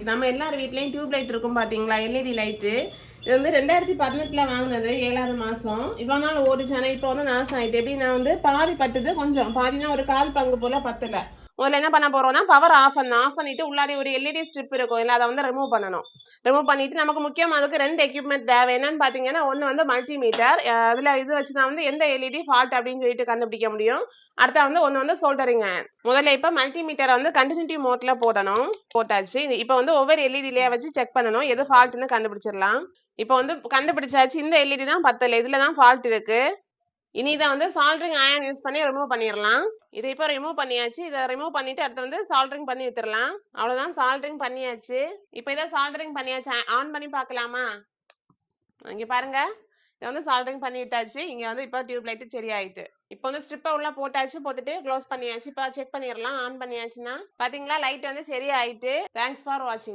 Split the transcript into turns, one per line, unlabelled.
நம்ம எல்லார் வீட்லயும் டியூப் லைட் இருக்கும் பாத்தீங்களா, எல்இடி லைட்டு. இது வந்து 2018 வாங்கினது, 7வது மாசம். இவ்வளவு நாள் ஓடிச்சானே இப்போ வந்து நாசம் ஆயிட்டு. எப்படி நான் வந்து பாதி பத்துது, கொஞ்சம் பாதினா ஒரு 1/4 பங்கு போல பத்தல. முதல்ல என்ன பண்ண போறோம்னா பவர் ஆஃப் பண்ணிட்டு உள்ளாடி ஒரு எல்இடி ஸ்ட்ரிப் இருக்கும் இல்லை, அதை வந்து ரிமூவ் பண்ணணும். ரிமூவ் பண்ணிட்டு நமக்கு முக்கியம் அதுக்கு 2 எக்யூப்மெண்ட் தேவை. என்னன்னு பாத்தீங்கன்னா, ஒன்னு வந்து மல்டிமீட்டர். அதுல இது வச்சு தான் வந்து எந்த எல்இடி ஃபால்ட் அப்படின்னு சொல்லிட்டு கண்டுபிடிக்க முடியும். அடுத்த வந்து ஒன்னு வந்து சோல்டரிங் அயன். முதல்ல இப்ப மல்டிமீட்டரை வந்து கண்டினியூட்டி மோட்ல போடணும். போட்டாச்சு. இப்ப வந்து ஒவ்வொரு எல்இடிலயே வச்சு செக் பண்ணணும், எது ஃபால்ட்னு கண்டுபிடிச்சிடலாம். இப்ப வந்து கண்டுபிடிச்சாச்சு, இந்த எல்இடி தான் பத்தல, இதுலதான் ஃபால்ட் இருக்கு. இனி இதை வந்து சால்டரிங் அயன் யூஸ் பண்ணி ரிமூவ் பண்ணிடலாம். இதை இப்போ ரிமூவ் பண்ணியாச்சு. இதை ரிமூவ் பண்ணிட்டு அடுத்து வந்து சால்டரிங் பண்ணி விட்டுறலாம். அவ்வளவுதான், சால்டரிங் பண்ணியாச்சு. இப்போ இதை சால்டரிங் பண்ணியாச்சு. ஆன் பண்ணி பார்க்கலாமா? இங்க பாருங்க, இதை வந்து சால்டரிங் பண்ணி விட்டாச்சு. இங்க வந்து இப்போ டியூப் லைட் சரி ஆயிட்டு. இப்போ வந்து ஸ்ட்ரிப்பை உள்ள போட்டாச்சு, போட்டுட்டு க்ளோஸ் பண்ணியாச்சு. இப்போ செக் பண்ணிடலாம். ஆன் பண்ணியாச்சுன்னா பாத்தீங்களா, லைட் வந்து சரி ஆயிட்டு. தேங்க்ஸ் ஃபார் வாட்சிங்.